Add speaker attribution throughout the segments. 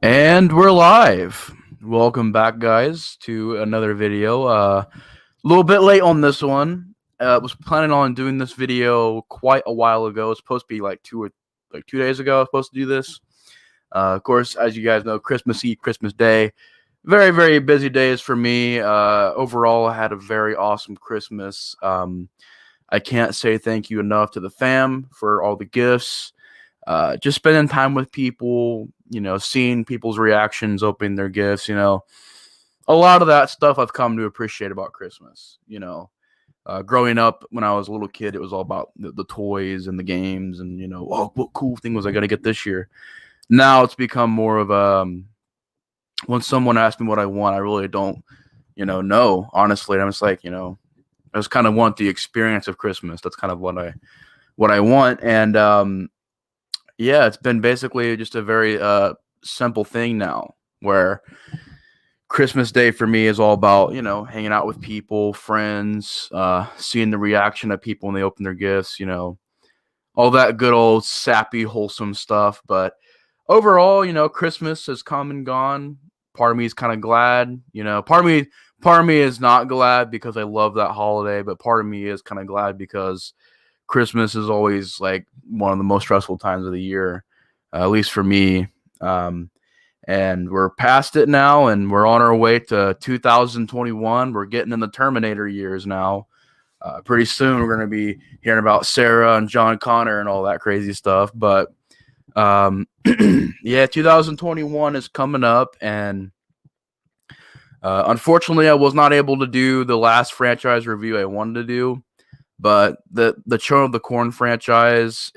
Speaker 1: And we're live. Welcome back, guys, to another video. A little bit late on this one. Was planning on doing this video quite a while ago. It's supposed to be like 2 days ago. I was supposed to do this. Of course, as you guys know, Christmas Eve, Christmas Day, very very busy days for me. Overall, I had a very awesome Christmas. I can't say thank you enough to the fam for all the gifts. Just spending time with people, seeing people's reactions, opening their gifts, a lot of that stuff I've come to appreciate about Christmas. Growing up when I was a little kid, it was all about the toys and the games, and oh, what cool thing was I gonna get this year? Now it's become more of when someone asks me what I want, I really don't, know honestly. I'm just like, I just kind of want the experience of Christmas. That's kind of what I want, and yeah, it's been basically just a very simple thing now where Christmas Day for me is all about, hanging out with people, friends, seeing the reaction of people when they open their gifts, all that good old sappy, wholesome stuff. But overall, Christmas has come and gone. Part of me is kind of glad, part of me is not glad because I love that holiday, but part of me is kind of glad because Christmas is always like one of the most stressful times of the year, at least for me. And we're past it now, and we're on our way to 2021. We're getting in the Terminator years now. Pretty soon, we're going to be hearing about Sarah and John Connor and all that crazy stuff. But yeah, 2021 is coming up, and unfortunately, I was not able to do the last franchise review I wanted to do. But the Children of the Corn franchise,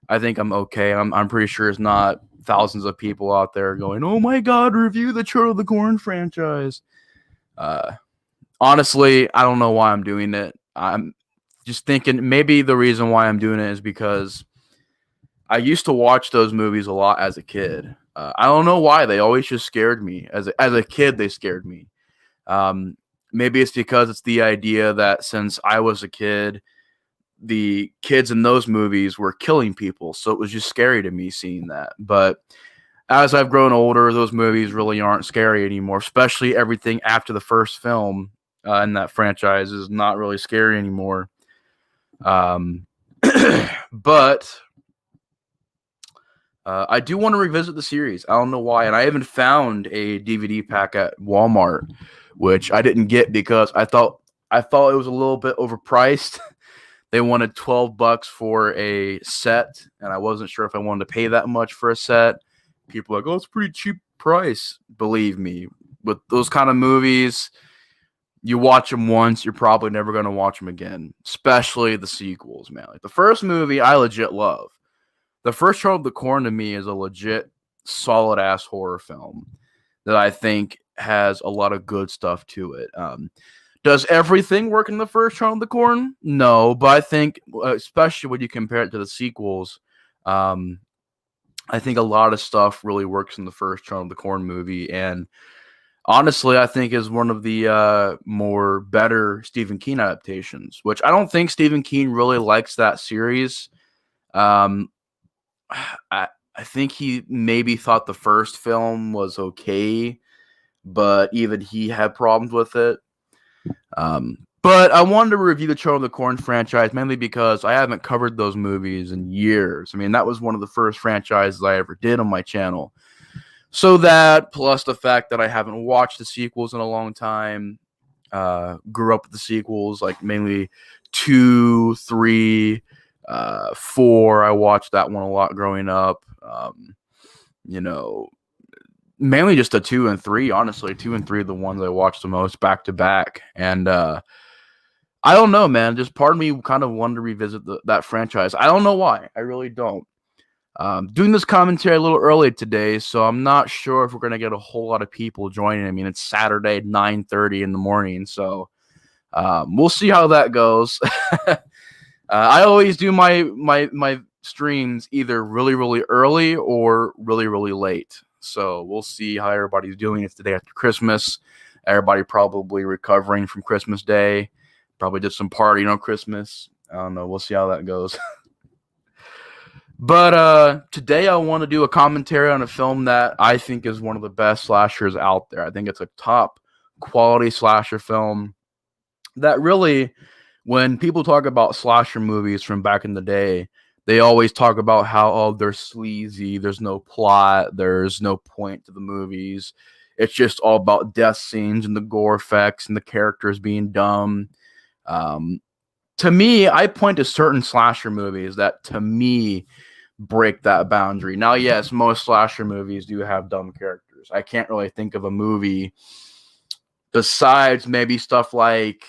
Speaker 1: I think I'm okay. I'm pretty sure it's not thousands of people out there going, "Oh my God, review the Children of the Corn franchise." Honestly, I don't know why I'm doing it. I'm just thinking maybe the reason why I'm doing it is because I used to watch those movies a lot as a kid. I don't know why they always just scared me. As a kid, they scared me. Um, Maybe it's because it's the idea that since I was a kid, the kids in those movies were killing people, so it was just scary to me seeing that. But as I've grown older, those movies really aren't scary anymore, especially everything after the first film in that franchise is not really scary anymore. Um, but I do want to revisit the series. I don't know why, and I haven't found a DVD pack at Walmart, which I didn't get because I thought it was a little bit overpriced. They wanted $12 for a set, and I wasn't sure if I wanted to pay that much for a set. People are like, "Oh, it's a pretty cheap price." Believe me, with those kind of movies, you watch them once, you're probably never going to watch them again. Especially the sequels, man. Like the first movie, I legit love. The first Children of the Corn to me is a legit solid ass horror film that I think has a lot of good stuff to it. Does everything work in the first Children of the Corn? No, but I think, especially when you compare it to the sequels, um, I think a lot of stuff really works in the first Children of the Corn movie, and honestly, I think is one of the more better Stephen King adaptations. Which I don't think Stephen King really likes that series. Um, I think he maybe thought the first film was okay, but even he had problems with it. But I wanted to review the Children of the Corn franchise mainly because I haven't covered those movies in years. I mean, that was one of the first franchises I ever did on my channel. So that, plus the fact that I haven't watched the sequels in a long time, grew up with the sequels, like mainly 2, 3, 4. I watched that one a lot growing up. You know, Mainly just the 2 and 3, honestly. 2 and 3 are the ones I watched the most back to back. And I don't know, man. Just part of me kind of wanted to revisit that franchise. I don't know why. I really don't. Doing this commentary a little early today, so I'm not sure if we're gonna get a whole lot of people joining. I mean, it's Saturday, 9:30 in the morning, so we'll see how that goes. I always do my streams either really really early or really really late. So we'll see how everybody's doing. It's the day after Christmas. Everybody probably recovering from Christmas Day. Probably did some partying on Christmas. I don't know. We'll see how that goes. But today I want to do a commentary on a film that I think is one of the best slashers out there. I think it's a top quality slasher film that really, when people talk about slasher movies from back in the day, they always talk about how, oh, they're sleazy, there's no plot, there's no point to the movies. It's just all about death scenes and the gore effects and the characters being dumb. Um, to me, I point to certain slasher movies that to me break that boundary. Now, yes, most slasher movies do have dumb characters. I can't really think of a movie besides maybe stuff like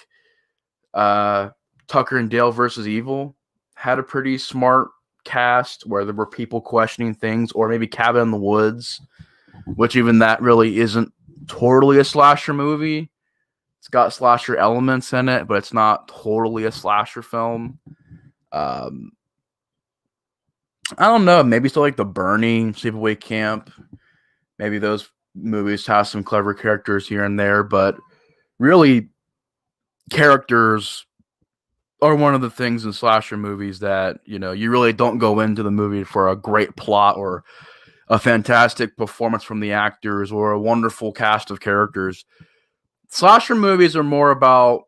Speaker 1: uh, Tucker and Dale versus Evil had a pretty smart cast where there were people questioning things, or maybe Cabin in the Woods, which even that really isn't totally a slasher movie. It's got slasher elements in it, but it's not totally a slasher film. Um, I don't know. Maybe still like The Burning, Sleepaway Camp. Maybe those movies have some clever characters here and there, but really, characters are one of the things in slasher movies that you really don't go into the movie for a great plot or a fantastic performance from the actors or a wonderful cast of characters. Slasher movies are more about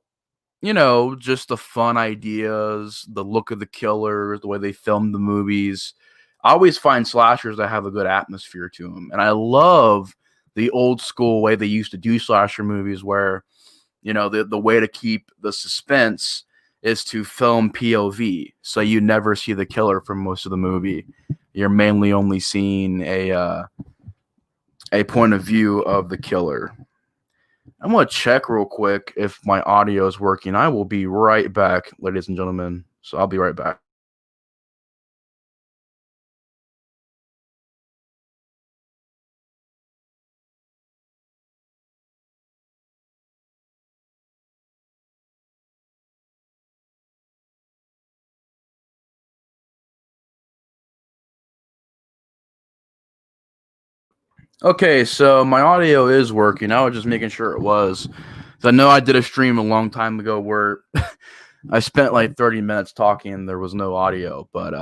Speaker 1: just the fun ideas, the look of the killers, the way they film the movies. I always find slashers that have a good atmosphere to them, and I love the old school way they used to do slasher movies, where the way to keep the suspense is to film POV, so you never see the killer for most of the movie. You're mainly only seeing a point of view of the killer. I'm going to check real quick if my audio is working. I will be right back, ladies and gentlemen. So I'll be right back. Okay, so my audio is working. I was just making sure it was. 'Cause I know I did a stream a long time ago where I spent like 30 minutes talking and there was no audio. But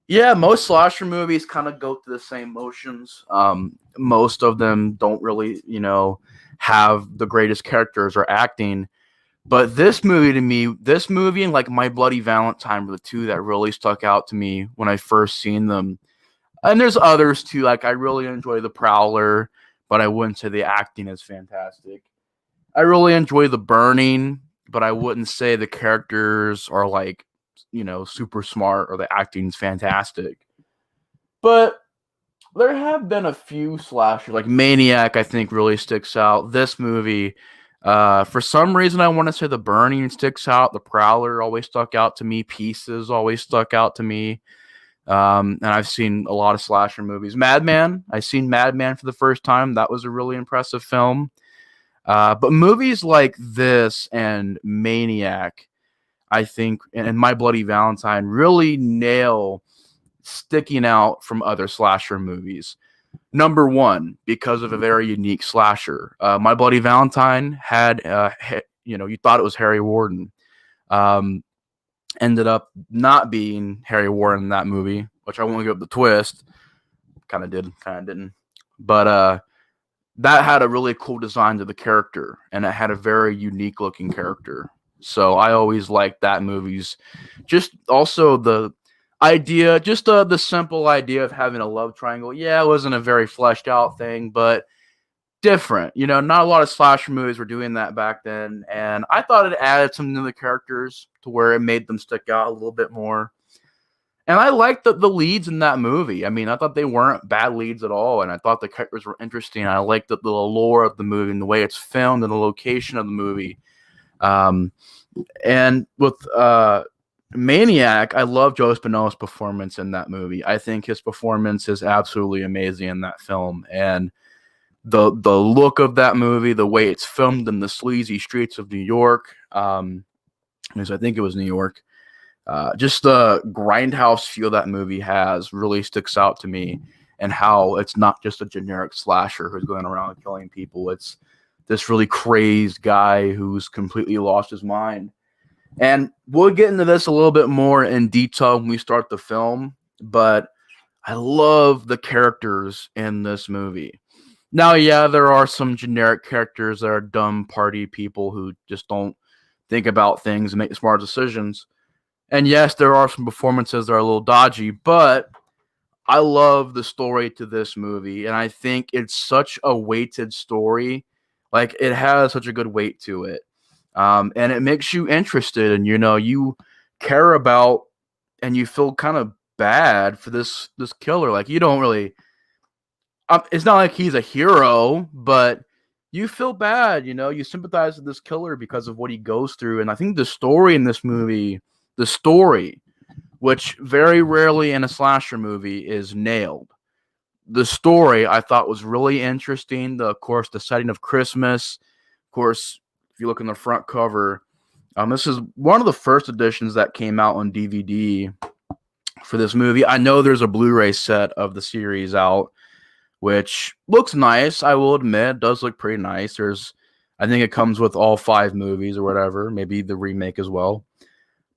Speaker 1: yeah, most slasher movies kind of go through the same motions. Most of them don't really, have the greatest characters or acting. But this movie to me, this movie and like My Bloody Valentine were the two that really stuck out to me when I first seen them. And there's others too. Like I really enjoy The Prowler, but I wouldn't say the acting is fantastic. I really enjoy The Burning, but I wouldn't say the characters are like, super smart or the acting's fantastic. But there have been a few slashers, like Maniac, I think really sticks out. This movie, for some reason, I want to say The Burning sticks out. The Prowler always stuck out to me. Pieces always stuck out to me. And I've seen a lot of slasher movies. Madman, I seen Madman for the first time. That was a really impressive film. But movies like this and Maniac, I think, and My Bloody Valentine really nail sticking out from other slasher movies. Number one, because of a very unique slasher. My Bloody Valentine had, you thought it was Harry Warden. Um, Ended up not being Harry Warden in that movie, which I won't give up the twist. Kind of did, kind of didn't. But that had a really cool design to the character, and it had a very unique looking character. So I always liked that movie's. Just also the idea, just the simple idea of having a love triangle. Yeah, it wasn't a very fleshed out thing, but different. Not a lot of slasher movies were doing that back then, and I thought it added some to the characters to where it made them stick out a little bit more. And I liked the leads in that movie. I mean, I thought they weren't bad leads at all, and I thought the characters were interesting. I liked the lore of the movie and the way it's filmed and the location of the movie. And with Maniac, I love Joe Spinell's performance in that movie. I think his performance is absolutely amazing in that film, and the look of that movie, the way it's filmed in the sleazy streets of New York, because I think it was New York. Just the grindhouse feel that movie has really sticks out to me, and how it's not just a generic slasher who's going around killing people. It's this really crazed guy who's completely lost his mind. And we'll get into this a little bit more in detail when we start the film. but I love the characters in this movie. Now, yeah, there are some generic characters that are dumb party people who just don't think about things and make smart decisions. And yes, there are some performances that are a little dodgy, but I love the story to this movie, and I think it's such a weighted story. Like, it has such a good weight to it, and it makes you interested, and you care about, and you feel kind of bad for this killer. Like, you don't really. It's not like he's a hero, but you feel bad. You sympathize with this killer because of what he goes through, and I think the story in this movie, the story, which very rarely in a slasher movie is nailed. The story I thought was really interesting. Of course, the setting of Christmas. Of course, if you look in the front cover, this is one of the first editions that came out on DVD for this movie. I know there's a Blu-ray set of the series out, which looks nice. I will admit, it does look pretty nice. I think it comes with all 5 movies or whatever, maybe the remake as well.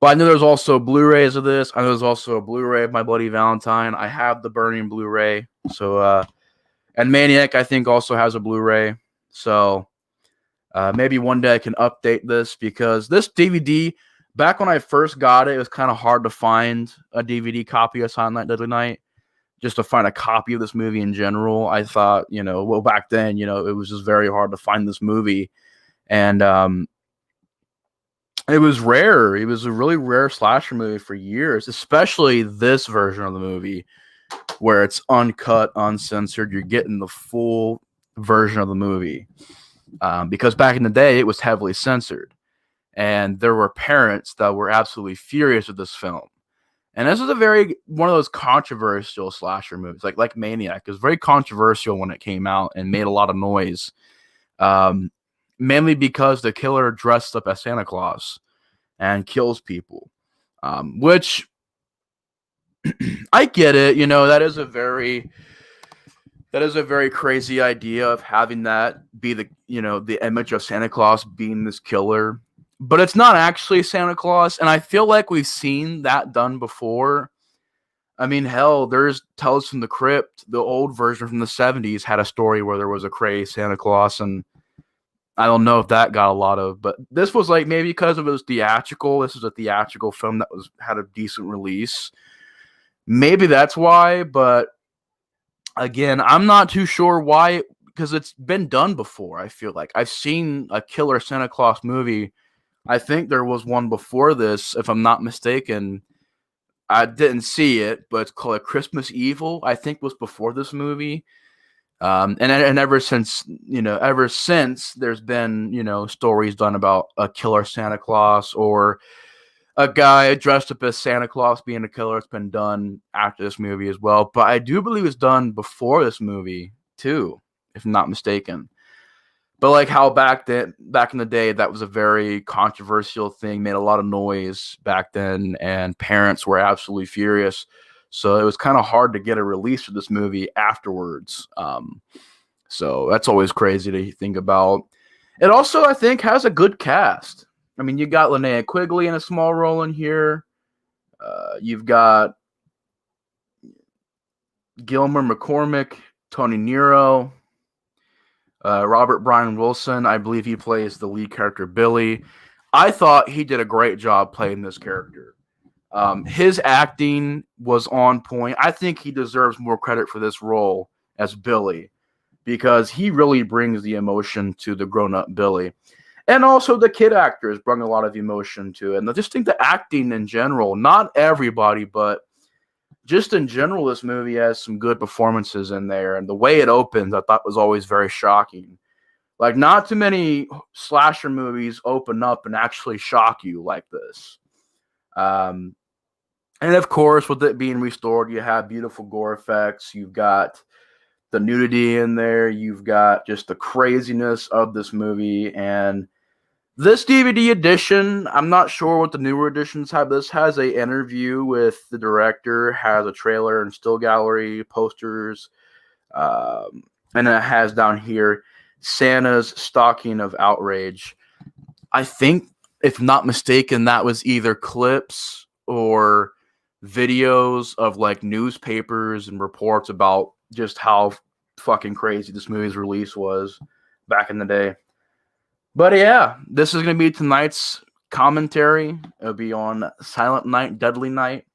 Speaker 1: But I know there's also Blu-rays of this. I know there's also a Blu-ray of My Bloody Valentine. I have the Burning Blu-ray. So, and Maniac, I think, also has a Blu-ray. So, maybe one day I can update this, because this DVD, back when I first got it, it was kind of hard to find a DVD copy of Silent Night, Deadly Night. Just to find a copy of this movie in general. I thought, well, back then, it was just very hard to find this movie. And, it was rare. It was a really rare slasher movie for years, especially this version of the movie where it's uncut, uncensored. You're getting the full version of the movie. Because back in the day, it was heavily censored. And there were parents that were absolutely furious with this film. And this is one of those controversial slasher movies, like Maniac. It was very controversial when it came out and made a lot of noise. Mainly because the killer dressed up as Santa Claus and kills people, which I get it. That is a very crazy idea of having that be the image of Santa Claus being this killer, but it's not actually Santa Claus. And I feel like we've seen that done before. I mean, hell, there's Tales from the Crypt. The old version from the 70s had a story where there was a crazy Santa Claus, and I don't know if that got a lot of, but this was like, maybe because it was theatrical. This was a theatrical film that had a decent release. Maybe that's why, but again, I'm not too sure why, because it's been done before. I feel like I've seen a killer Santa Claus movie. I think there was one before this, if I'm not mistaken. I didn't see it, but it's called Christmas Evil, I think, was before this movie. And ever since there's been, stories done about a killer Santa Claus or a guy dressed up as Santa Claus being a killer. It's been done after this movie as well. But I do believe it's done before this movie too, if I'm not mistaken. But like how back in the day, that was a very controversial thing, made a lot of noise back then, and parents were absolutely furious. So it was kind of hard to get a release for this movie afterwards. So that's always crazy to think about. It also, I think, has a good cast. I mean, you got Linnea Quigley in a small role in here. You've got Gilmer McCormick, Tony Nero, Robert Brian Wilson. I believe he plays the lead character, Billy. I thought he did a great job playing this character. His acting was on point. I think he deserves more credit for this role as Billy, because he really brings the emotion to the grown-up Billy. And also the kid actors bring a lot of emotion to it. And I just think the acting in general, not everybody, but just in general, this movie has some good performances in there. And the way it opens, I thought was always very shocking. Like, not too many slasher movies open up and actually shock you like this. And of course, with it being restored, you have beautiful gore effects. You've got the nudity in there. You've got just the craziness of this movie. And this DVD edition, I'm not sure what the newer editions have. This has an interview with the director, has a trailer and still gallery, posters, and it has down here Santa's Stocking of Outrage. I think, if not mistaken, that was either clips or videos of like newspapers and reports about just how fucking crazy this movie's release was back in the day. But yeah, this is going to be tonight's commentary. It'll be on Silent Night, Deadly Night,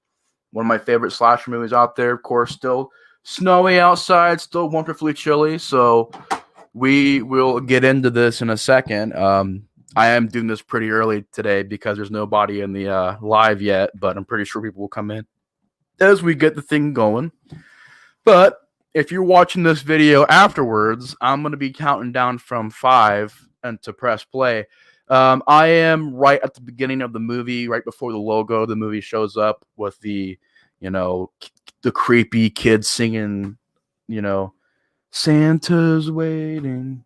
Speaker 1: one of my favorite slasher movies out there. Of course, still snowy outside, still wonderfully chilly. So we will get into this in a second. I am doing this pretty early today because there's nobody in the live yet, but I'm pretty sure people will come in as we get the thing going. But if you're watching this video afterwards, I'm going to be counting down from 5 and to press play. I am right at the beginning of the movie, right before the logo of the movie shows up with the, the creepy kids singing, Santa's waiting.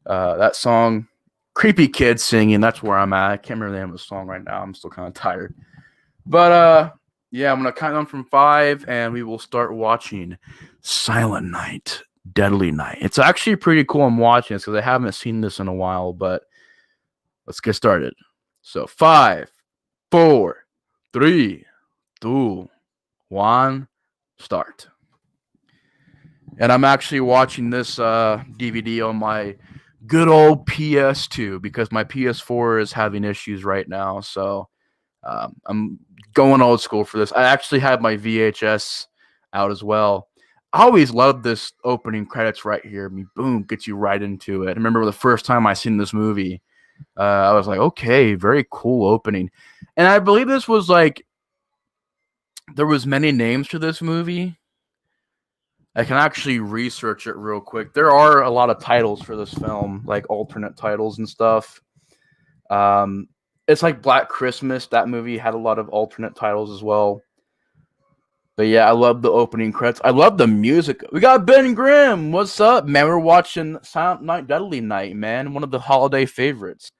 Speaker 1: That song, creepy kids singing, that's where I'm at. I can't remember the name of the song right now. I'm still kind of tired. But yeah, I'm going to count down from 5 and we will start watching Silent Night, Deadly Night. It's actually pretty cool I'm watching this because I haven't seen this in a while, but let's get started. So 5, 4, 3, 2, 1, start. And I'm actually watching this DVD on my good old PS2 because my PS4 is having issues right now. So I'm going old school for this. I actually have my VHS out as well. I always loved this opening credits right here. I mean, boom, gets you right into it. I remember the first time I seen this movie, I was like, okay, very cool opening. And I believe this was like, there was many names to this movie. I can actually research it real quick. There are a lot of titles for this film, like alternate titles and stuff. It's like Black Christmas. That movie had a lot of alternate titles as well. But yeah, I love the opening credits. I love the music. We got Ben Grimm. What's up, man? We're watching Silent Night, Deadly Night, man. One of the holiday favorites.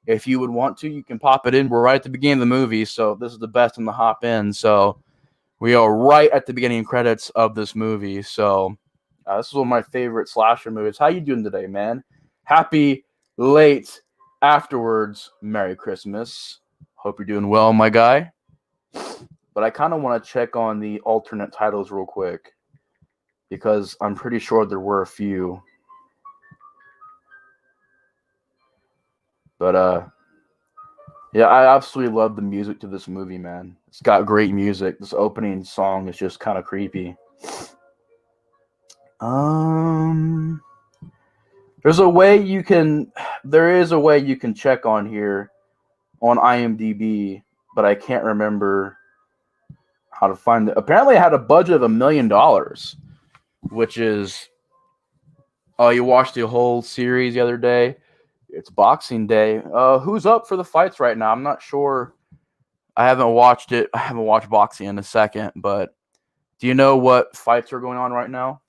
Speaker 1: If you would want to, you can pop it in. We're right at the beginning of the movie, so this is the best time to hop in. So we are right at the beginning credits of this movie. So this is one of my favorite slasher movies. How you doing today, man? Happy late afterwards. Merry Christmas. Hope you're doing well, my guy. But I kind of want to check on the alternate titles real quick because I'm pretty sure there were a few. But yeah, I absolutely love the music to this movie, man. It's got great music. This opening song is just kind of creepy. There is a way you can check on here on IMDb, but I can't remember how to find it. Apparently it had a budget of $1 million, which is, oh, you watched the whole series the other day? It's Boxing Day. Who's up for the fights right now? I'm not sure. I haven't watched it. I haven't watched boxing in a second, but do you know what fights are going on right now?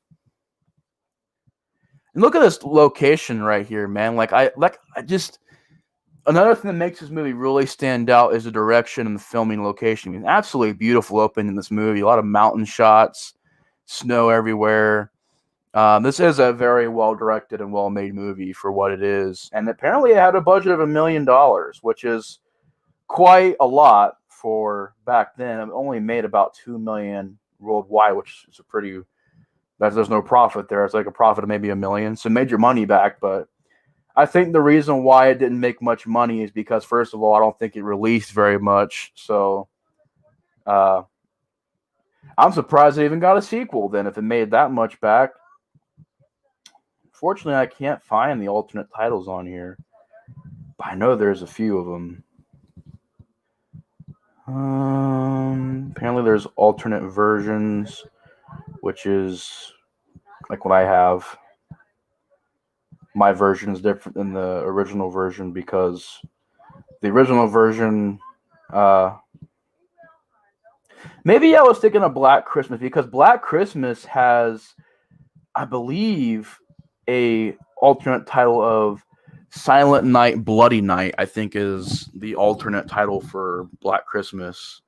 Speaker 1: And look at this location right here, man. Another thing that makes this movie really stand out is the direction and the filming location. I mean, absolutely beautiful opening in this movie. A lot of mountain shots, snow everywhere. This is a very well-directed and well-made movie for what it is. And apparently it had a budget of $1 million, which is quite a lot for back then. It only made about $2 million worldwide, which is there's no profit there. It's like a profit of maybe $1 million. So it made your money back. But I think the reason why it didn't make much money is because, first of all, I don't think it released very much. So I'm surprised it even got a sequel then if it made that much back. Fortunately, I can't find the alternate titles on here, but I know there's a few of them. Apparently, there's alternate versions, which is like what I have. My version is different than the original version because the original version, maybe I was thinking of Black Christmas because Black Christmas has, I believe, a alternate title of Silent Night, Bloody Night, I think is the alternate title for Black Christmas.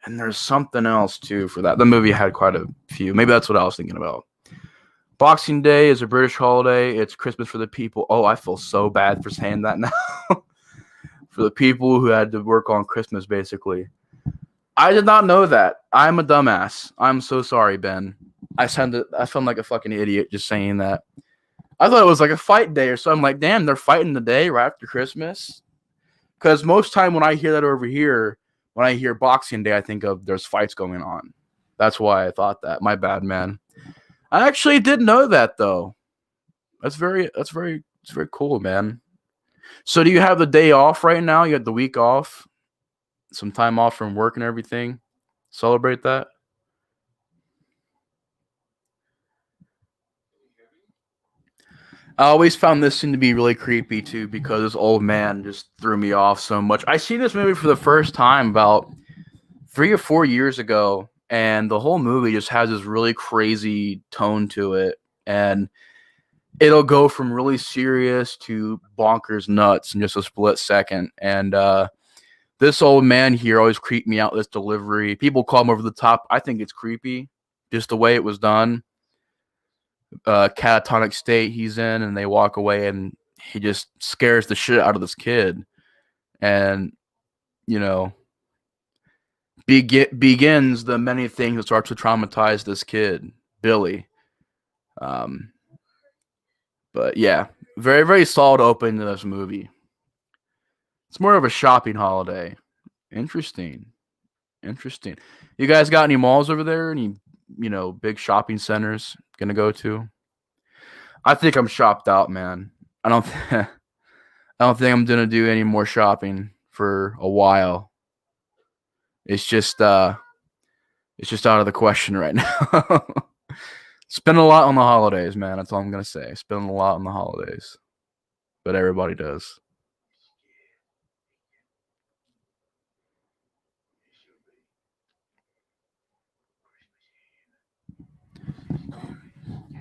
Speaker 1: And there's something else too for that. The movie had quite a few. Maybe that's what I was thinking about. Boxing Day is a British holiday. It's Christmas for the people. Oh, I feel so bad for saying that now. For the people who had to work on Christmas, basically. I did not know that. I'm a dumbass. I'm so sorry, Ben. I sound like a fucking idiot just saying that. I thought it was like a fight day or so. I'm like, damn, they're fighting the day right after Christmas. Because most time when I hear that over here, when I hear Boxing Day, I think of there's fights going on. That's why I thought that. My bad, man. I actually did know that though. It's very cool, man. So do you have the day off right now? You had the week off, some time off from work and everything. Celebrate that. I always found this scene to be really creepy too because this old man just threw me off so much. I seen this movie for the first time about 3 or 4 years ago, and the whole movie just has this really crazy tone to it, and it'll go from really serious to bonkers nuts in just a split second. And this old man here always creeped me out. This delivery, people call him over the top. I think it's creepy, just the way it was done. Catatonic state he's in, and they walk away, and he just scares the shit out of this kid, and you know begins the many things that starts to traumatize this kid, Billy. Um, but yeah, very very solid opening to this movie. It's more of a shopping holiday. Interesting. You guys got any malls over there? Any big shopping centers gonna go to? I think I'm shopped out, man. I don't think I'm gonna do any more shopping for a while. It's just out of the question right now. Spend a lot on the holidays, man. That's all I'm gonna say. Spend a lot on the holidays, but everybody does.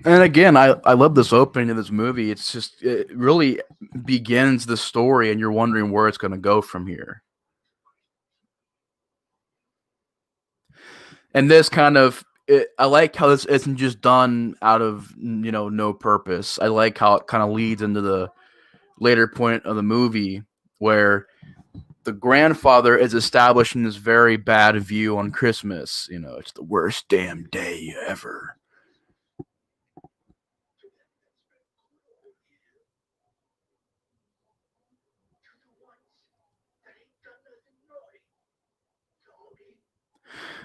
Speaker 1: And again, I love this opening of this movie. It's just it really begins the story, and you're wondering where it's gonna go from here. And this kind of I like how this isn't just done out of no purpose. I like how it kind of leads into the later point of the movie where the grandfather is establishing this very bad view on Christmas. It's the worst damn day ever.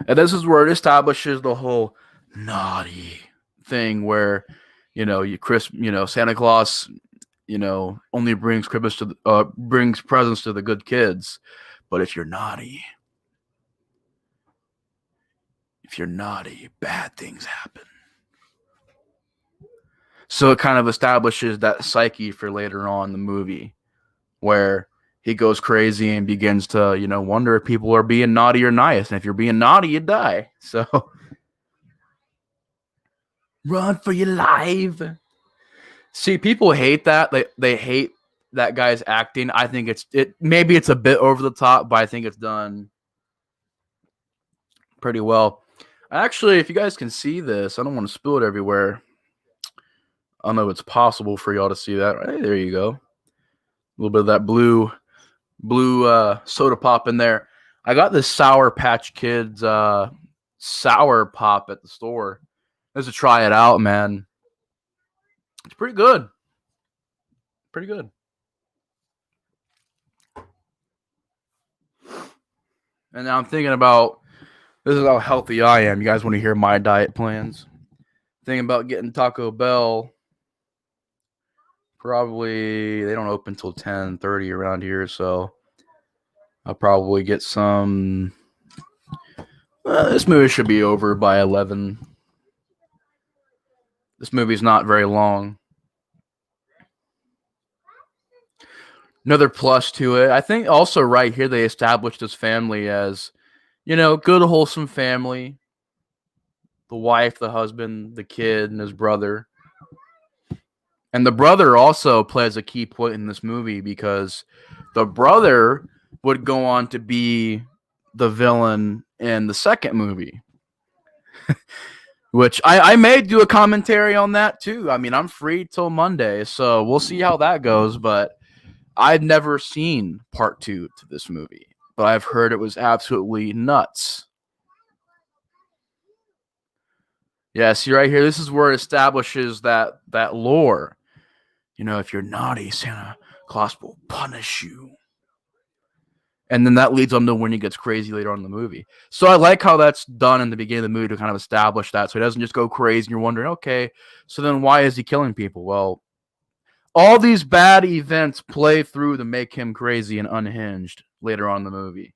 Speaker 1: And this is where it establishes the whole naughty thing where, Santa Claus, only brings Christmas to brings presents to the good kids. But if you're naughty, bad things happen. So it kind of establishes that psyche for later on in the movie where he goes crazy and begins to, wonder if people are being naughty or nice. And if you're being naughty, you die. So run for your life. See, people hate that. They hate that guy's acting. I think maybe it's a bit over the top, but I think it's done pretty well. Actually, if you guys can see this, I don't want to spill it everywhere. I don't know if it's possible for y'all to see that. Hey, there you go. A little bit of that blue soda pop in there. I got this Sour Patch Kids sour pop at the store. Let's try it out, man. It's pretty good. Pretty good. And now I'm thinking about this is how healthy I am. You guys want to hear my diet plans? Thinking about getting Taco Bell. Probably they don't open till 10:30 around here, so I'll probably get some. This movie should be over by 11. This movie's not very long. Another plus to it. I think also right here they established this family as, good wholesome family. The wife, the husband, the kid, and his brother. And the brother also plays a key point in this movie because the brother would go on to be the villain in the second movie. Which I may do a commentary on that too. I mean, I'm free till Monday, so we'll see how that goes. But I've never seen part 2 to this movie. but I've heard it was absolutely nuts. Yeah, see right here, this is where it establishes that lore. You know, if you're naughty, Santa Claus will punish you. And then that leads on to when he gets crazy later on in the movie. So I like how that's done in the beginning of the movie to kind of establish that, so he doesn't just go crazy and you're wondering, okay, so then why is he killing people? Well, all these bad events play through to make him crazy and unhinged later on in the movie.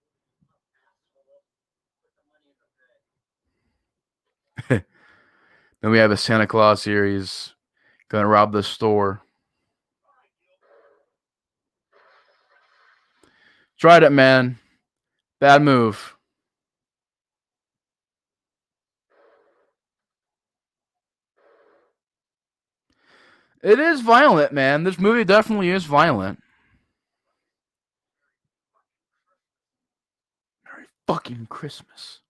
Speaker 1: Then we have a Santa Claus series gonna rob the store. Tried it, man. Bad move. It is violent, man. This movie definitely is violent. Merry fucking Christmas.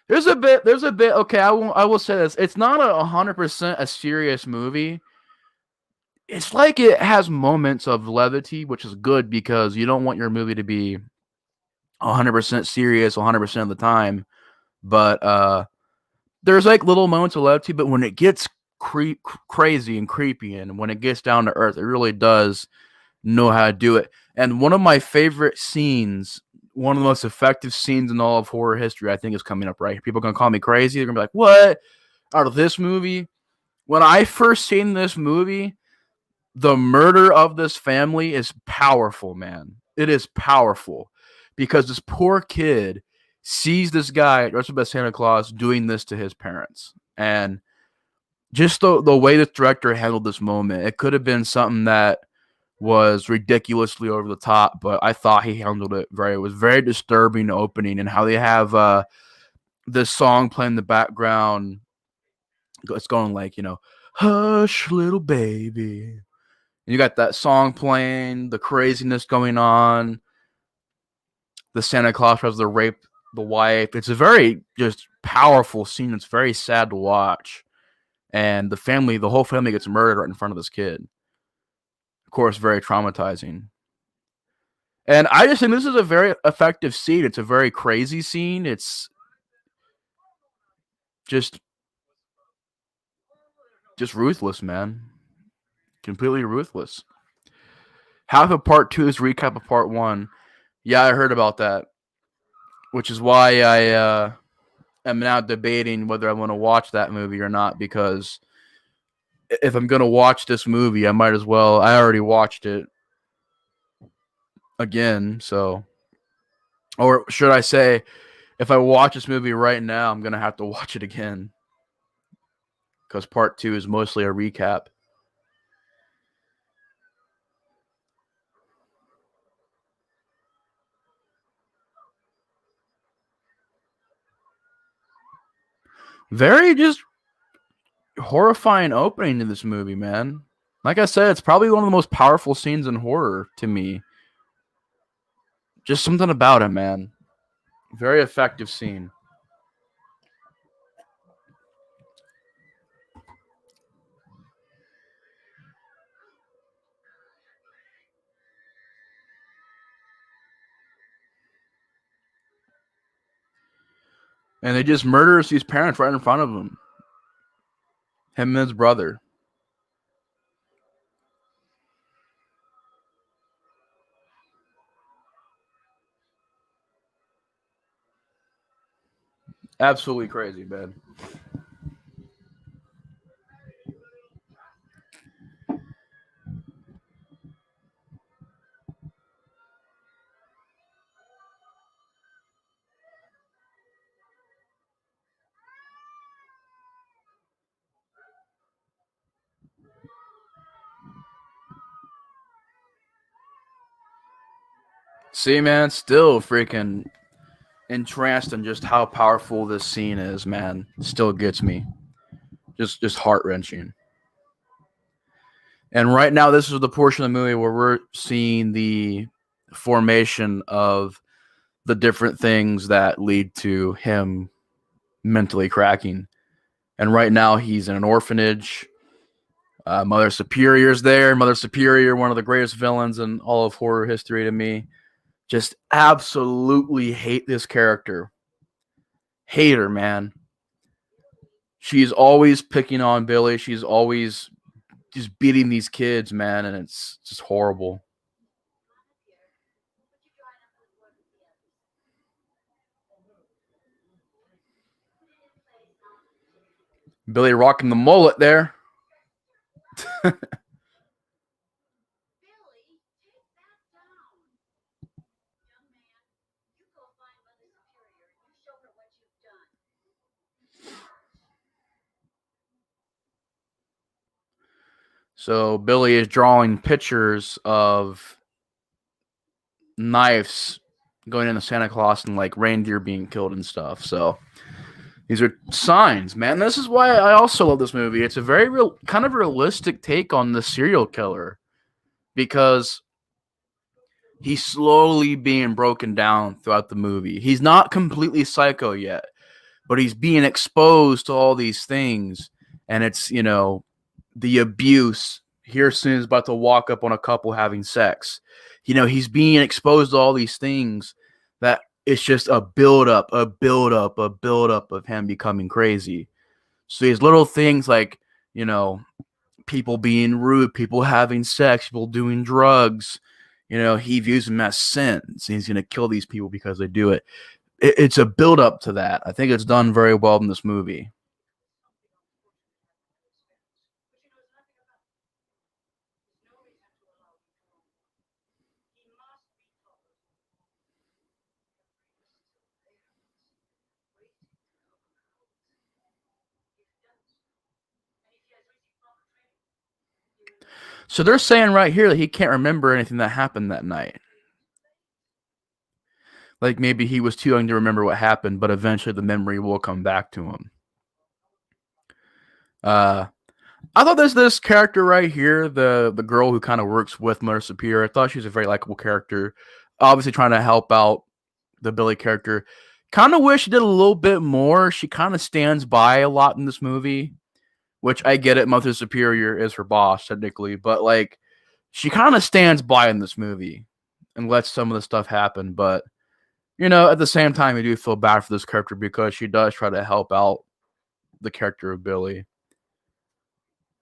Speaker 1: There's a bit. Okay, I will say this. It's not 100% a serious movie. It's like it has moments of levity, which is good because you don't want your movie to be 100% serious 100% of the time. But there's like little moments of levity. But when it gets crazy and creepy, and when it gets down to earth, it really does know how to do it. And one of my favorite scenes, one of the most effective scenes in all of horror history, I think, is coming up right here. People are gonna call me crazy. They're gonna be like, "What?" Out of this movie. When I first seen this movie, the murder of this family is powerful, man. It is powerful because this poor kid sees this guy dressed up as Santa Claus doing this to his parents, and just the way the director handled this moment, it could have been something that was ridiculously over the top, but I thought he handled it very. It was very disturbing opening, and how they have this song playing in the background. It's going like, hush, little baby. And you got that song playing, the craziness going on. The Santa Claus has to rape the wife. It's a very just powerful scene. It's very sad to watch, and the whole family gets murdered right in front of this kid. Of course, very traumatizing. And I just think this is a very effective scene. It's a very crazy scene. It's just ruthless, man. Completely ruthless. Half of part 2 is recap of part 1. Yeah, I heard about that, which is why I am now debating whether I want to watch that movie or not, because if I'm going to watch this movie, I might as well. I already watched it again, so. Or should I say, if I watch this movie right now, I'm going to have to watch it again, because part 2 is mostly a recap. Very just horrifying opening to this movie, man. Like I said, it's probably one of the most powerful scenes in horror to me. Just something about it, man. Very effective scene. And they just murders these parents right in front of him. Him and his brother. Absolutely crazy, man. See, man, still freaking entranced in just how powerful this scene is, man. Still gets me. Just heart wrenching. And right now, this is the portion of the movie where we're seeing the formation of the different things that lead to him mentally cracking. And right now, he's in an orphanage. Mother Superior's there. Mother Superior, one of the greatest villains in all of horror history to me. Just absolutely hate this character. Hate her, man. She's always picking on Billy. She's always just beating these kids, man, and it's just horrible. Billy rocking the mullet there. So Billy is drawing pictures of knives going into Santa Claus and like reindeer being killed and stuff. So these are signs, man. This is why I also love this movie. It's a very real, kind of realistic take on the serial killer because he's slowly being broken down throughout the movie. He's not completely psycho yet, but he's being exposed to all these things, and it's the abuse. Here soon is about to walk up on a couple having sex. He's being exposed to all these things that it's just a build up, a build up, a build up of him becoming crazy. So these little things like, people being rude, people having sex, people doing drugs, he views them as sins. He's going to kill these people because they do it. It's a build up to that. I think it's done very well in this movie. So they're saying right here that he can't remember anything that happened that night. Like maybe he was too young to remember what happened, but eventually the memory will come back to him. I thought this character right here, the girl who kind of works with Mother Superior, I thought she was a very likable character. Obviously trying to help out the Billy character. Kind of wish she did a little bit more. She kind of stands by a lot in this movie, which I get it. Mother Superior is her boss technically, but like she kind of stands by in this movie and lets some of the stuff happen. But at the same time, you do feel bad for this character because she does try to help out the character of Billy.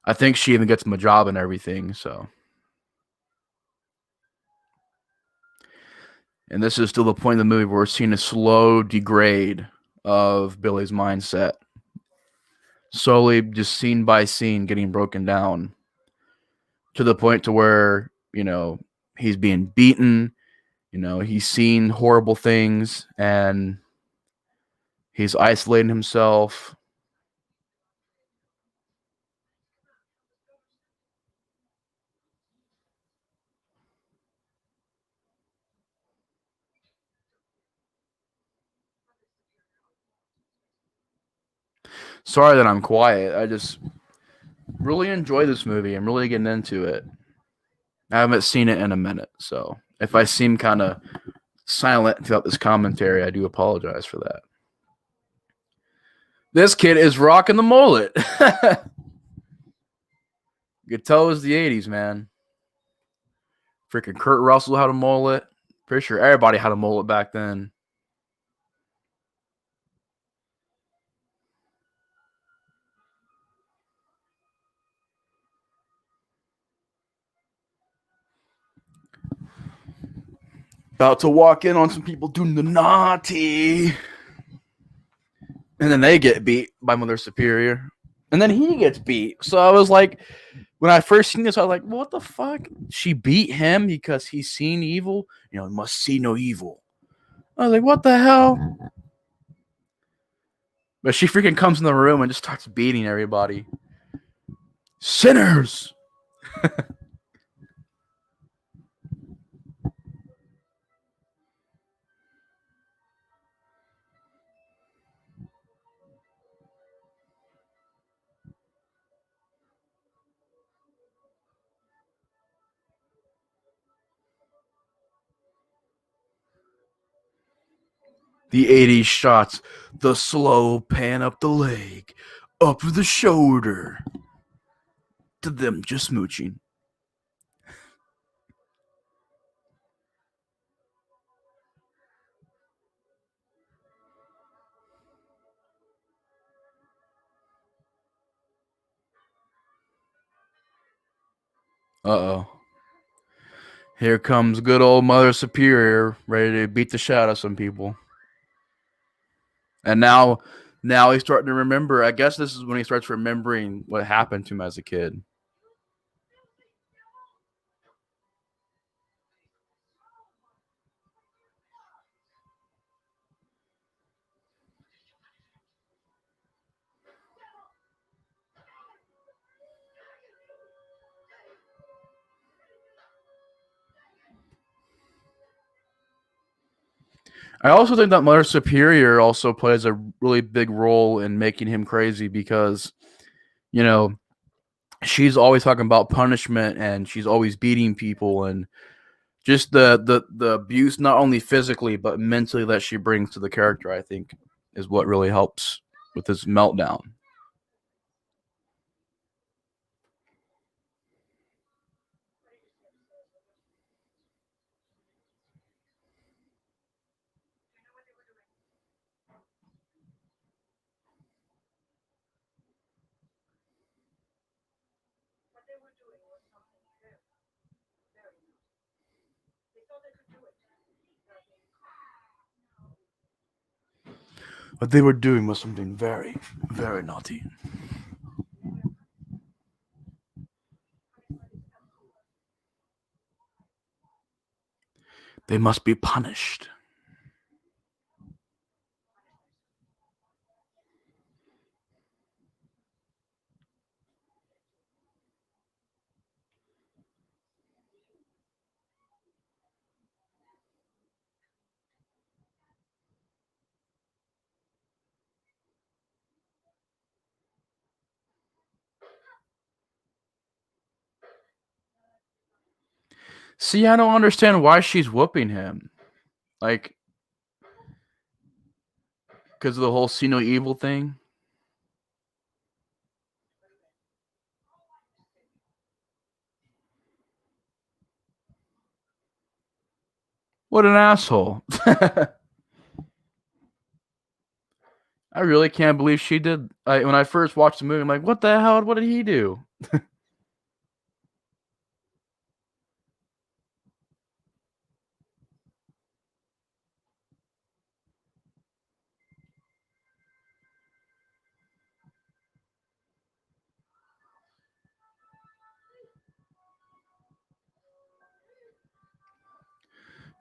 Speaker 1: I think she even gets him a job and everything. So, and this is still the point in the movie where we're seeing a slow degrade of Billy's mindset, slowly just scene by scene getting broken down to the point to where he's being beaten. He's seen horrible things and he's isolating himself. Sorry that I'm quiet. I just really enjoy this movie. I'm really getting into it. I haven't seen it in a minute, so if I seem kind of silent throughout this commentary, I do apologize for that. This kid is rocking the mullet. You could tell it was the 80s, man. Freaking Kurt Russell had a mullet. Pretty sure everybody had a mullet back then. About to walk in on some people doing the naughty. And then they get beat by Mother Superior. And then he gets beat. So I was like, when I first seen this, I was like, what the fuck? She beat him because he's seen evil? Must see no evil. I was like, what the hell? But she freaking comes in the room and just starts beating everybody. Sinners! The 80s shots, the slow pan up the leg, up the shoulder, to them just smooching. Uh-oh. Here comes good old Mother Superior, ready to beat the shit out of some people. And now he's starting to remember. I guess this is when he starts remembering what happened to him as a kid. I also think that Mother Superior also plays a really big role in making him crazy because, you know, she's always talking about punishment and she's always beating people and just the abuse not only physically but mentally that she brings to the character, I think, is what really helps with his meltdown. What they were doing was something very, very naughty. They must be punished. See, I don't understand why she's whooping him. Like, because of the whole see no evil thing. What an asshole. I really can't believe she did. When I first watched the movie, I'm like, what the hell? What did he do?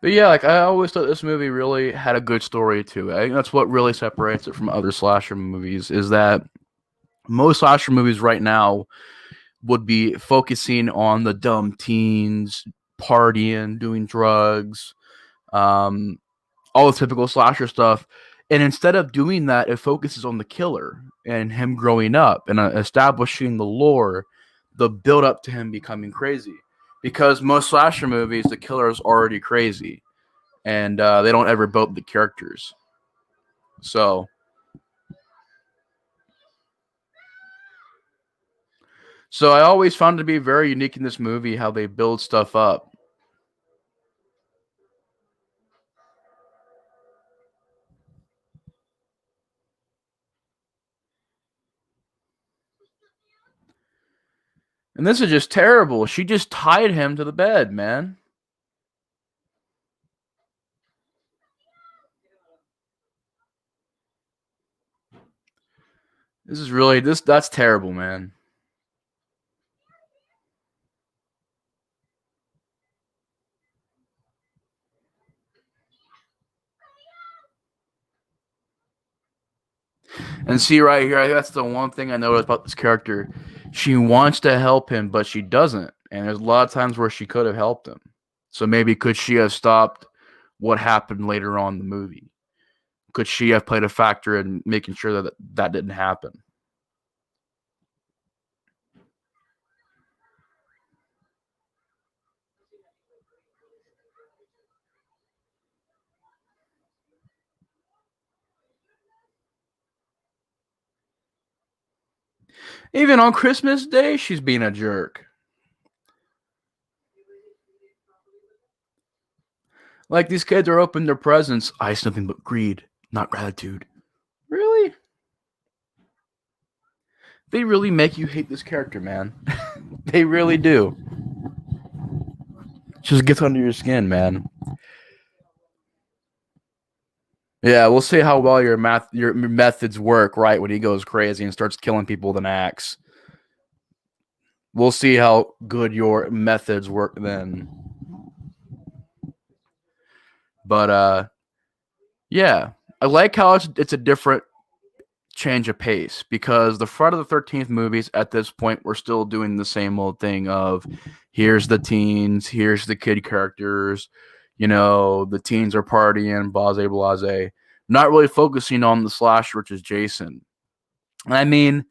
Speaker 1: But yeah, like I always thought this movie really had a good story to it. I think that's what really separates it from other slasher movies is that most slasher movies right now would be focusing on the dumb teens partying, doing drugs, um, all the typical slasher stuff. And instead of doing that, it focuses on the killer and him growing up and establishing the lore, the build up to him becoming crazy. Because most slasher movies, the killer is already crazy, and they don't ever build the characters. So, so I always found it to be very unique in this movie how they build stuff up. And this is just terrible. She just tied him to the bed, man. This is really this that's terrible, man. And see right here, that's the one thing I noticed about this character. She wants to help him, but she doesn't. And there's a lot of times where she could have helped him. So maybe could she have stopped what happened later on in the movie? Could she have played a factor in making sure that that didn't happen? Even on Christmas Day, she's being a jerk. Like these kids are opening their presents. I see nothing but greed, not gratitude. Really? They really make you hate this character, man. They really do. Just gets under your skin, man. Yeah, we'll see how well your methods work, right? When he goes crazy and starts killing people with an axe. We'll see how good your methods work then. But yeah, I like how it's a different change of pace because the Friday the 13th movies at this point we're still doing the same old thing of here's the teens, here's the kid characters, the teens are partying, blase, not really focusing on the slasher, which is Jason. And I mean,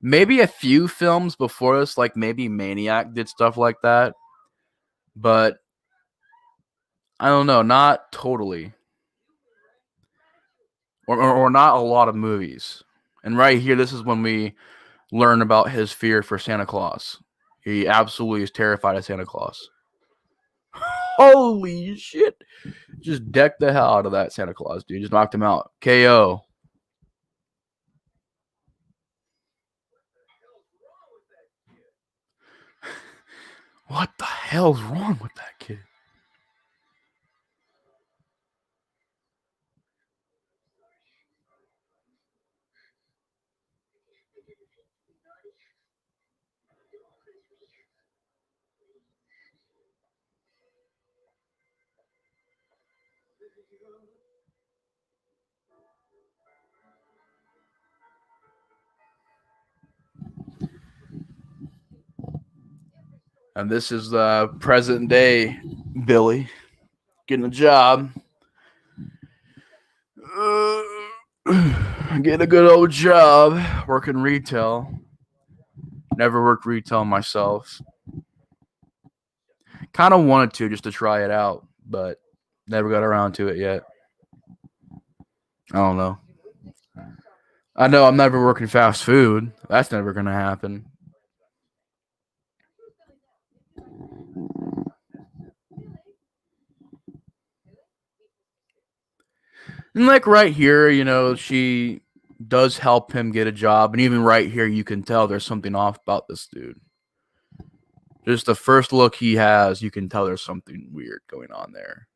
Speaker 1: maybe a few films before this, like maybe Maniac did stuff like that, but I don't know, not totally. Or not a lot of movies. And right here, this is when we learn about his fear for Santa Claus. He absolutely is terrified of Santa Claus. Holy shit. Just decked the hell out of that Santa Claus, dude. Just knocked him out. KO. What the hell's wrong with that kid? And this is present day Billy getting a job. Getting a good old job working retail. Never worked retail myself. Kind of wanted to just to try it out, but never got around to it yet. I don't know. I know I'm never working fast food. That's never going to happen. And like right here, she does help him get a job. And even right here, you can tell there's something off about this dude. Just the first look he has, you can tell there's something weird going on there.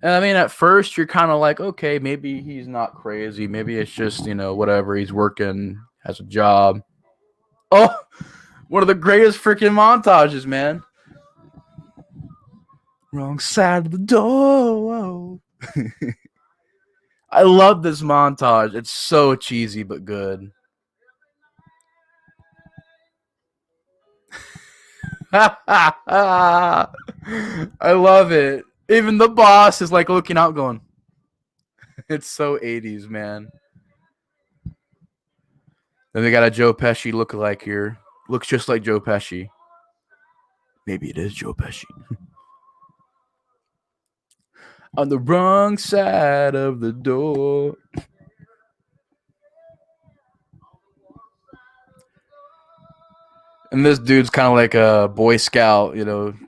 Speaker 1: And I mean, at first, you're kind of like, okay, maybe he's not crazy. Maybe it's just, whatever. He's working, has a job. Oh, one of the greatest freaking montages, man. Wrong side of the door. I love this montage. It's so cheesy but good. I love it. Even the boss is like looking out, going, it's so 80s, man. Then they got a Joe Pesci lookalike here. Looks just like Joe Pesci. Maybe it is Joe Pesci. On the wrong side of the door. And this dude's kind of like a Boy Scout,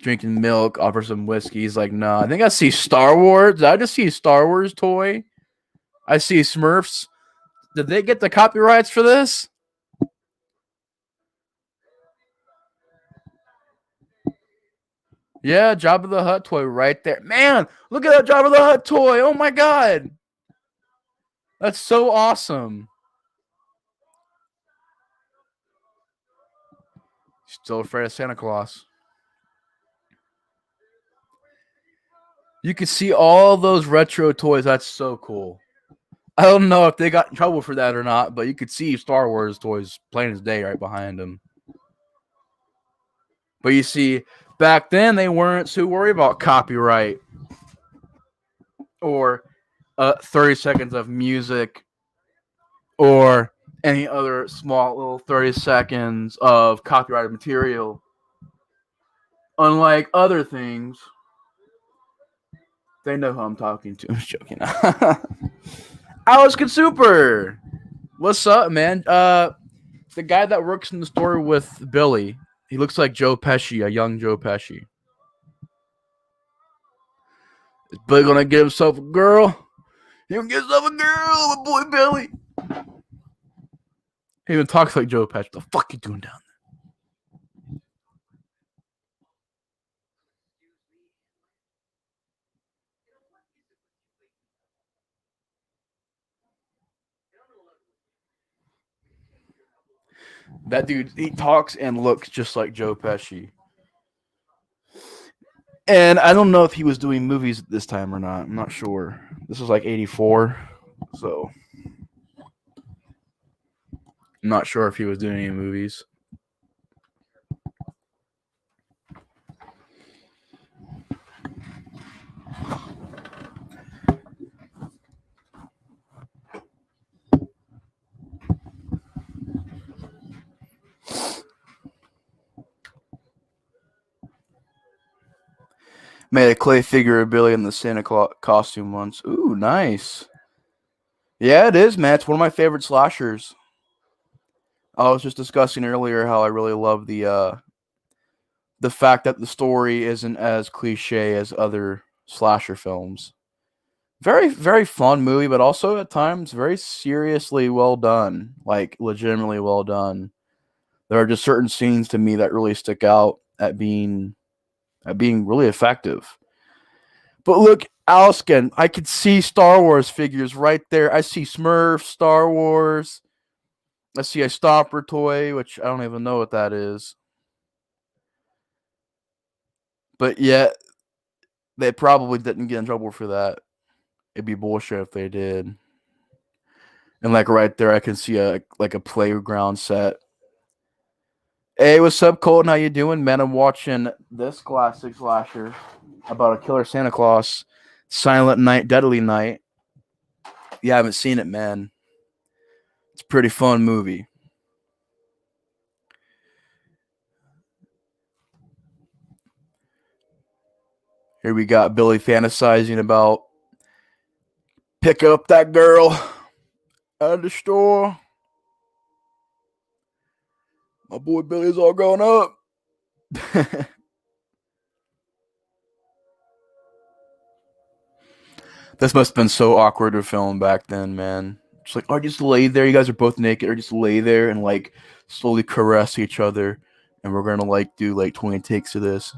Speaker 1: drinking milk, offer some whiskey. He's like, no, I think I see Star Wars. Did I just see a Star Wars toy? I see Smurfs. Did they get the copyrights for this? Yeah, Jabba the Hutt toy right there. Man, look at that Jabba the Hutt toy. Oh my god. That's so awesome. Still afraid of Santa Claus. You can see all those retro toys. That's so cool. I don't know if they got in trouble for that or not, but you could see Star Wars toys plain as day right behind them. But you see, back then they weren't too worried about copyright or 30 seconds of music or any other small little 30 seconds of copyrighted material. Unlike other things, they know who I'm talking to. I'm just joking. Alice Super. What's up, man? The guy that works in the store with Billy. He looks like Joe Pesci, a young Joe Pesci. Is Billy gonna get himself a girl? He gonna get himself a girl, my boy Billy. He even talks like Joe Pesci. What the fuck you doing down there? That dude, he talks and looks just like Joe Pesci. And I don't know if he was doing movies at this time or not. I'm not sure. This was like 84. So I'm not sure if he was doing any movies. Made a clay figure of Billy in the Santa Claus costume once. Ooh, nice. Yeah, it is, man. It's one of my favorite slashers. I was just discussing earlier how I really love the fact that the story isn't as cliche as other slasher films. Very, very fun movie, but also at times very seriously well done. Like legitimately well done. There are just certain scenes to me that really stick out at being really effective. But look, Alskin, I could see Star Wars figures right there. I see Smurf, Star Wars. I see a Stomper toy, which I don't even know what that is. But yet, they probably didn't get in trouble for that. It'd be bullshit if they did. And like right there, I can see a playground set. Hey, what's up, Colton? How you doing, man? I'm watching this classic slasher about a killer Santa Claus, Silent Night, Deadly Night. You haven't seen it, man. It's a pretty fun movie. Here we got Billy fantasizing about picking up that girl at the store. My boy Billy's all grown up. This must have been so awkward to film back then, man. Just like, just lay there. You guys are both naked, or just lay there and like slowly caress each other, and we're gonna like do like 20 takes of this.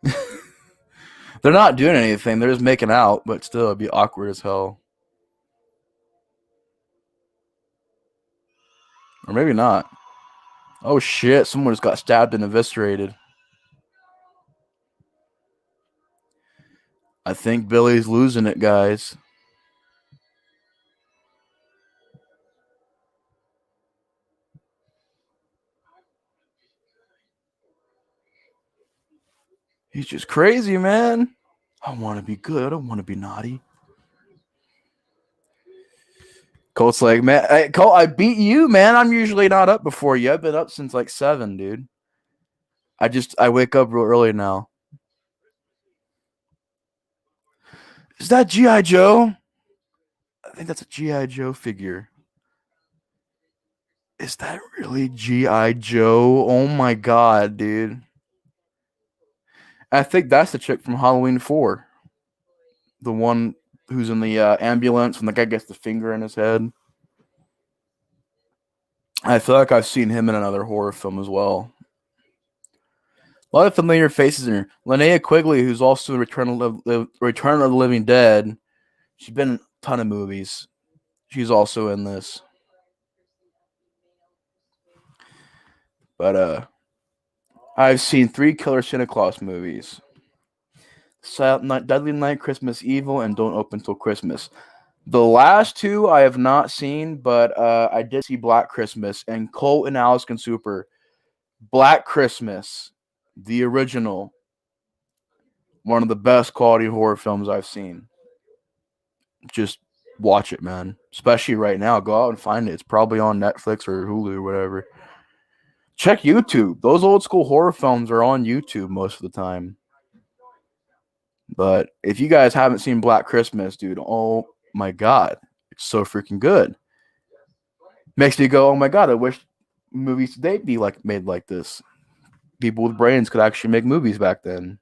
Speaker 1: They're not doing anything. They're just making out, but still, it'd be awkward as hell. Or maybe not. Oh shit! Someone just got stabbed and eviscerated. I think Billy's losing it, guys. He's just crazy, man. I want to be good. I don't want to be naughty. Colt's like, man, Colt, I beat you, man. I'm usually not up before you. I've been up since like 7, dude. I wake up real early now. Is that G.I. Joe? I think that's a G.I. Joe figure. Is that really G.I. Joe? Oh my god, dude. I think that's the chick from Halloween 4. The one who's in the ambulance when the guy gets the finger in his head. I feel like I've seen him in another horror film as well. A lot of familiar faces in here. Linnea Quigley, who's also Return of the Living Dead. She's been in a ton of movies. She's also in this. But I've seen 3 Killer Santa Claus movies. Silent Night, Deadly Night, Christmas Evil, and Don't Open Till Christmas. The last 2 I have not seen, but I did see Black Christmas and Colt and Alice Can Super. Black Christmas, the original, one of the best quality horror films I've seen. Just watch it, man. Especially right now. Go out and find it. It's probably on Netflix or Hulu or whatever. Check YouTube. Those old school horror films are on YouTube most of the time. But if you guys haven't seen Black Christmas, dude, oh my god, it's so freaking good. Makes me go, oh my god, I wish movies today be like made like this. People with brains could actually make movies back then.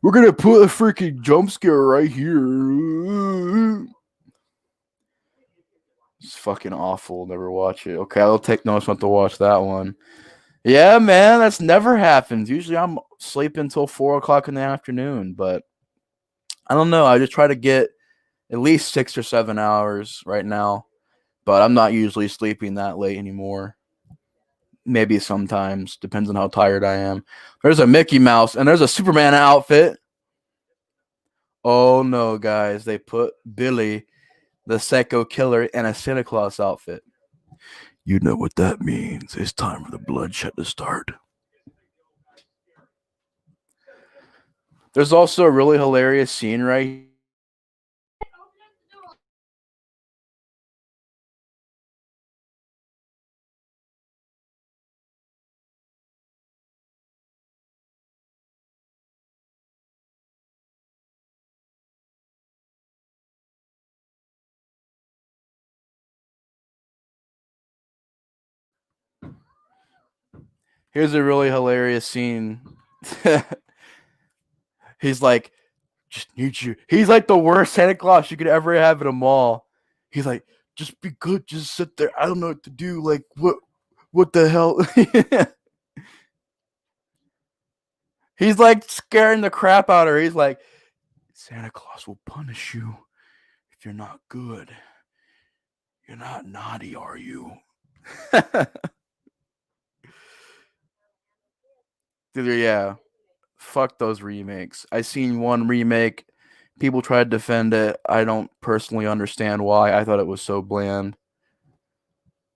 Speaker 1: We're gonna put a freaking jump scare right here. It's fucking awful. Never watch it. Okay, I'll take notes not to watch that one. Yeah, man, that's never happens. Usually I'm sleeping until 4 o'clock in the afternoon, but I don't know. I just try to get at least 6 or 7 hours right now, but I'm not usually sleeping that late anymore. Maybe sometimes, depends on how tired I am. There's a Mickey Mouse and there's a Superman outfit. Oh no, guys, they put Billy, the psycho killer, in a Santa Claus outfit. You know what that means. It's time for the bloodshed to start. There's also a really hilarious scene right. Here's a really hilarious scene. He's like, just need you. He's like the worst Santa Claus you could ever have at a mall. He's like, just be good, just sit there. I don't know what to do. Like, what the hell? He's like scaring the crap out of her. He's like, Santa Claus will punish you if you're not good. You're not naughty, are you? Dude, yeah. Fuck those remakes. I seen one remake. People tried to defend it. I don't personally understand why. I thought it was so bland.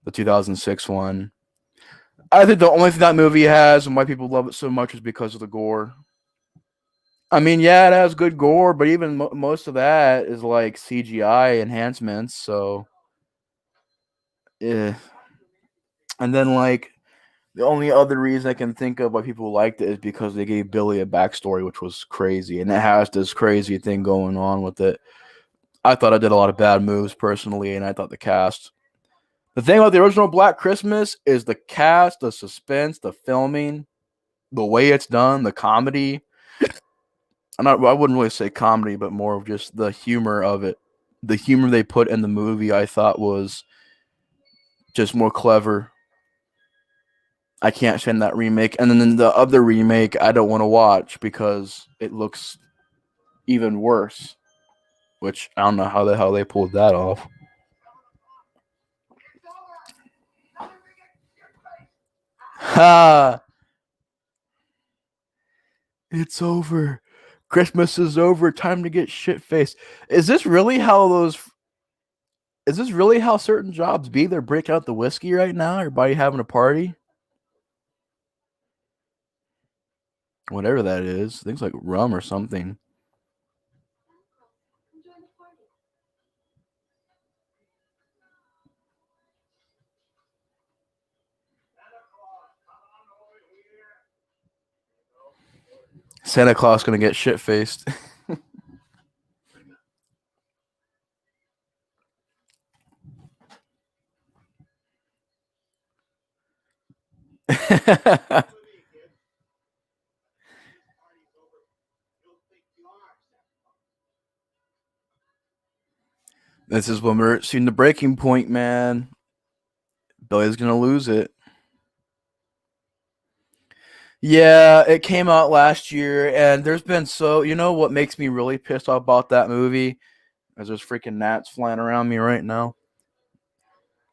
Speaker 1: The 2006 one. I think the only thing that movie has and why people love it so much is because of the gore. I mean, yeah, it has good gore, but even most of that is like CGI enhancements. So, yeah. And then like the only other reason I can think of why people liked it is because they gave Billy a backstory, which was crazy, and it has this crazy thing going on with it. I thought I did a lot of bad moves personally, and I thought the cast. The thing about the original Black Christmas is the cast, the suspense, the filming, the way it's done, the comedy. I wouldn't really say comedy, but more of just the humor of it. The humor they put in the movie, I thought was just more clever. I can't stand that remake, and then the other remake I don't want to watch because it looks even worse. Which I don't know how the hell they pulled that off. Ha! It's over. Christmas is over. Time to get shit faced. Is this really how those? Is this really how certain jobs be? They're breaking out the whiskey right now. Everybody having a party. Whatever that is. Things like rum or something. Santa Claus gonna get shit faced. This is when we're seeing the breaking point, man. Billy's gonna lose it. Yeah, it came out last year, and there's been so you know what makes me really pissed off about that movie? As there's freaking gnats flying around me right now.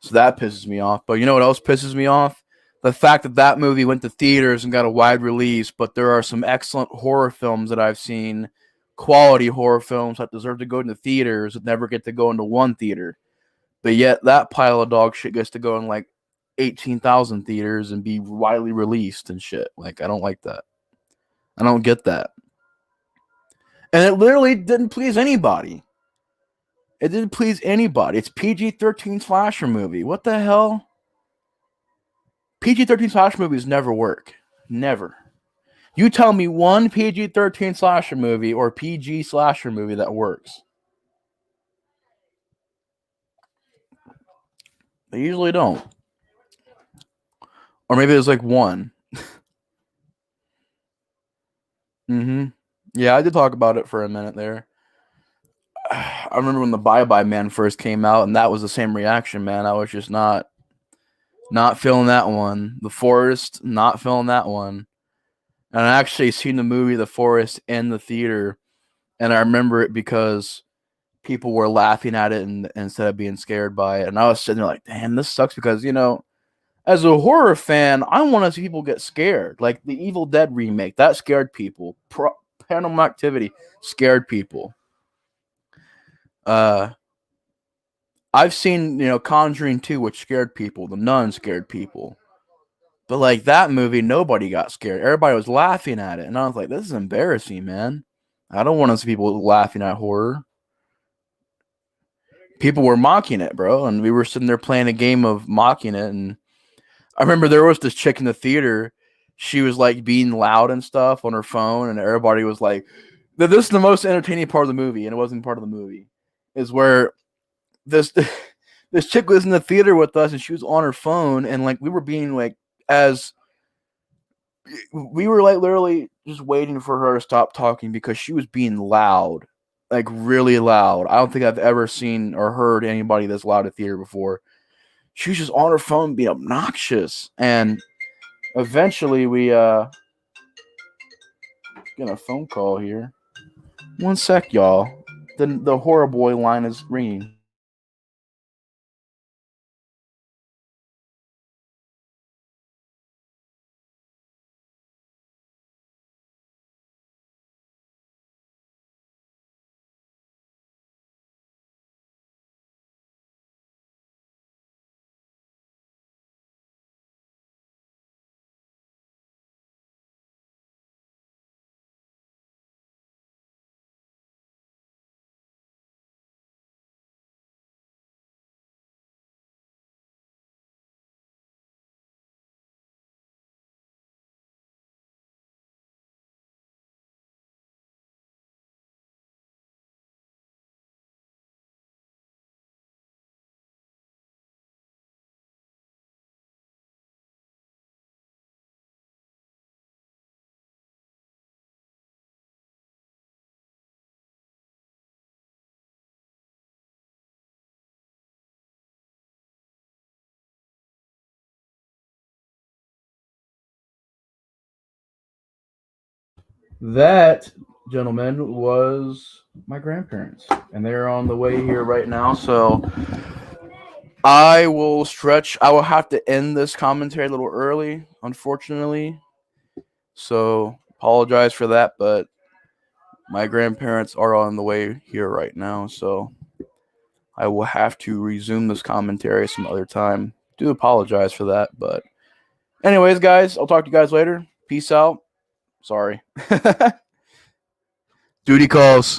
Speaker 1: So that pisses me off. But you know what else pisses me off? The fact that that movie went to theaters and got a wide release, but there are some excellent horror films that I've seen, quality horror films that deserve to go into theaters that never get to go into one theater. But yet that pile of dog shit gets to go in like 18,000 theaters and be widely released and shit. Like, I don't like that. I don't get that. And it literally didn't please anybody. It didn't please anybody. It's PG-13 slasher movie. What the hell? PG-13 slasher movies never work. Never. You tell me one PG-13 slasher movie or PG slasher movie that works. They usually don't. Or maybe there's like one. Mm-hmm. Yeah, I did talk about it for a minute there. I remember when the Bye Bye Man first came out, and that was the same reaction, man. I was just not feeling that one. The Forest, not feeling that one. And I actually seen the movie The Forest in the theater, and I remember it because people were laughing at it and instead of being scared by it. And I was sitting there like, damn, this sucks because as a horror fan, I want to see people get scared. Like the Evil Dead remake, that scared people. Paranormal Activity scared people. Uh, I've seen Conjuring 2, which scared people. The Nun scared people. But like that movie, nobody got scared. Everybody was laughing at it, and I was like, "This is embarrassing, man. I don't want to see people laughing at horror." People were mocking it, bro, and we were sitting there playing a game of mocking it. And I remember there was this chick in the theater. She was like being loud and stuff on her phone, and everybody was like, "This is the most entertaining part of the movie," and it wasn't part of the movie. Is where this this chick was in the theater with us, and she was on her phone, and like we were being like as we were like literally just waiting for her to stop talking because she was being loud, like really loud. I don't think I've ever seen or heard anybody this loud at theater before. She was just on her phone being obnoxious, and eventually we get a phone call here. One sec, y'all. The horror boy line is ringing. That, gentlemen, was my grandparents, and they're on the way here right now. So I will stretch. I will have to end this commentary a little early, unfortunately. So apologize for that, but my grandparents are on the way here right now. So I will have to resume this commentary some other time. Do apologize for that, but anyways, guys, I'll talk to you guys later. Peace out. Sorry. Duty calls.